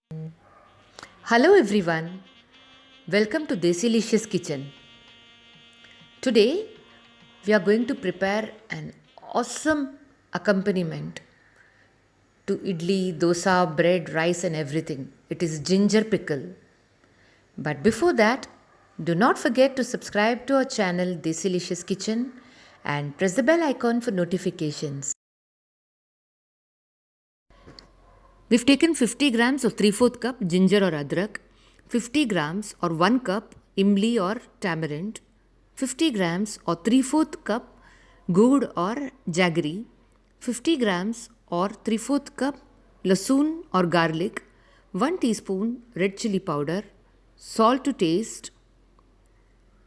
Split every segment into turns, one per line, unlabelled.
Hello everyone, welcome to Desilicious Kitchen. Today we are going to prepare an awesome accompaniment to idli, dosa, bread, rice and everything. It is ginger pickle. But before that, do not forget to subscribe to our channel Desilicious Kitchen and press the bell icon for notifications. We've taken 50 grams of 3/4 cup ginger or adrak, 50 grams or 1 cup imli or tamarind, 50 grams or 3/4 cup gourd or jaggery, 50 grams or 3/4 cup lasoon or garlic, 1 teaspoon red chili powder, salt to taste,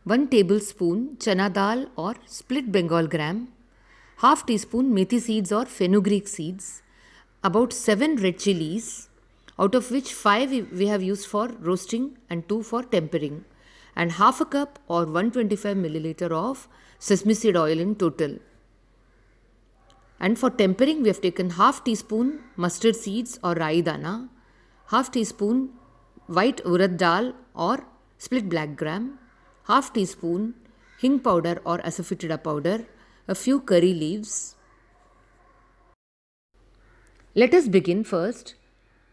1 tablespoon chana dal or split Bengal gram, half teaspoon methi seeds or fenugreek seeds, about 7 red chilies, out of which 5 we have used for roasting and 2 for tempering, and half a cup or 125 milliliter of sesame seed oil in total. And for tempering, we have taken half teaspoon mustard seeds or rai dana, half teaspoon white urad dal or split black gram, half teaspoon hing powder or asafoetida powder, a few curry leaves. Let us begin first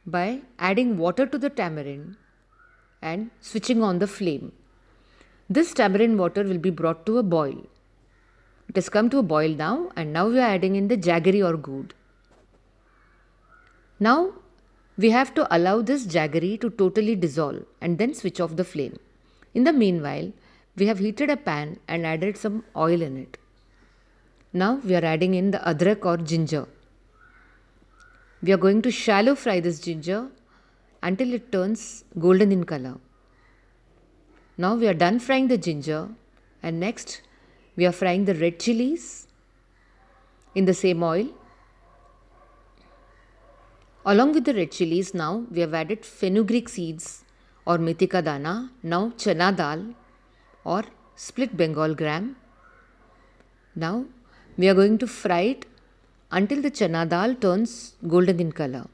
by adding water to the tamarind and switching on the flame. This tamarind water will be brought to a boil. It has come to a boil now, and now we are adding in the jaggery or gourd. Now we have to allow this jaggery to totally dissolve and then switch off the flame. In the meanwhile, we have heated a pan and added some oil in it. Now we are adding in the adrak or ginger. We are going to shallow fry this ginger until it turns golden in color. Now we are done frying the ginger, and next we are frying the red chilies in the same oil. Along with the red chilies, now we have added fenugreek seeds or methi ka dana, now chana dal or split Bengal gram. Now we are going to fry it until the chana dal turns golden in color.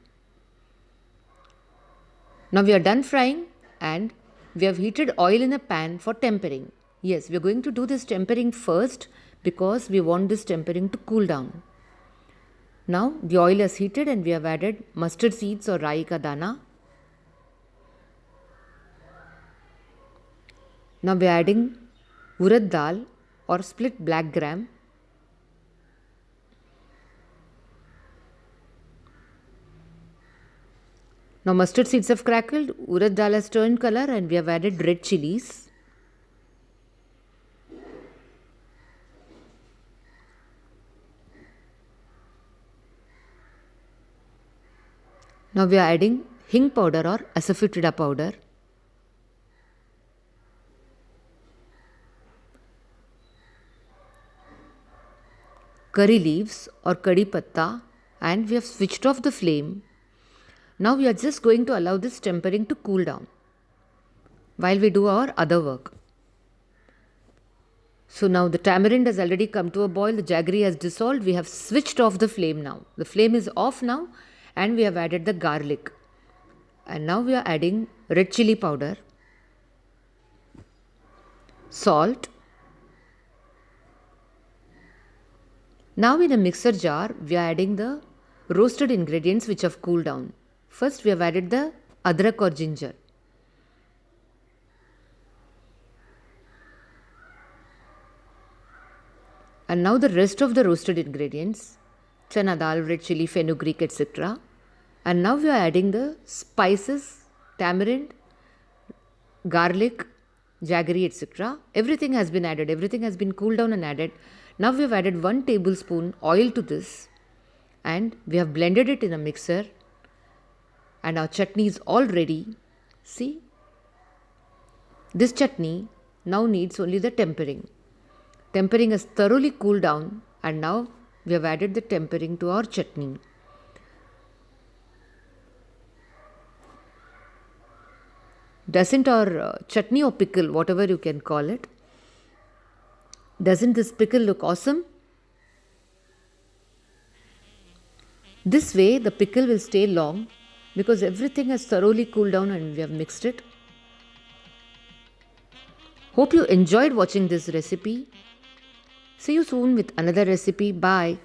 Now we are done frying and we have heated oil in a pan for tempering. Yes, we are going to do this tempering first because we want this tempering to cool down. Now the oil is heated and we have added mustard seeds or rai ka dana. Now we are adding urad dal or split black gram. Now mustard seeds have crackled, urad dal has turned color and we have added red chilies. Now we are adding hing powder or asafoetida powder. Curry leaves or curry patta, and we have switched off the flame. Now we are just going to allow this tempering to cool down while we do our other work. So now the tamarind has already come to a boil, the jaggery has dissolved, we have switched off the flame now. The flame is off now and we have added the garlic. And now we are adding red chili powder, salt. Now in a mixer jar, we are adding the roasted ingredients which have cooled down. First we have added the adrak or ginger. And now the rest of the roasted ingredients, chana dal, red chili, fenugreek, etc. And now we are adding the spices, tamarind, garlic, jaggery, etc. Everything has been added, everything has been cooled down and added. Now we have added 1 tablespoon oil to this and we have blended it in a mixer and our chutney is all ready. See, this chutney now needs only the tempering. Tempering has thoroughly cooled down and now we have added the tempering to our chutney. Doesn't our chutney or pickle, whatever you can call it, doesn't this pickle look awesome? This way the pickle will stay long because everything has thoroughly cooled down and we have mixed it. Hope you enjoyed watching this recipe. See you soon with another recipe. Bye.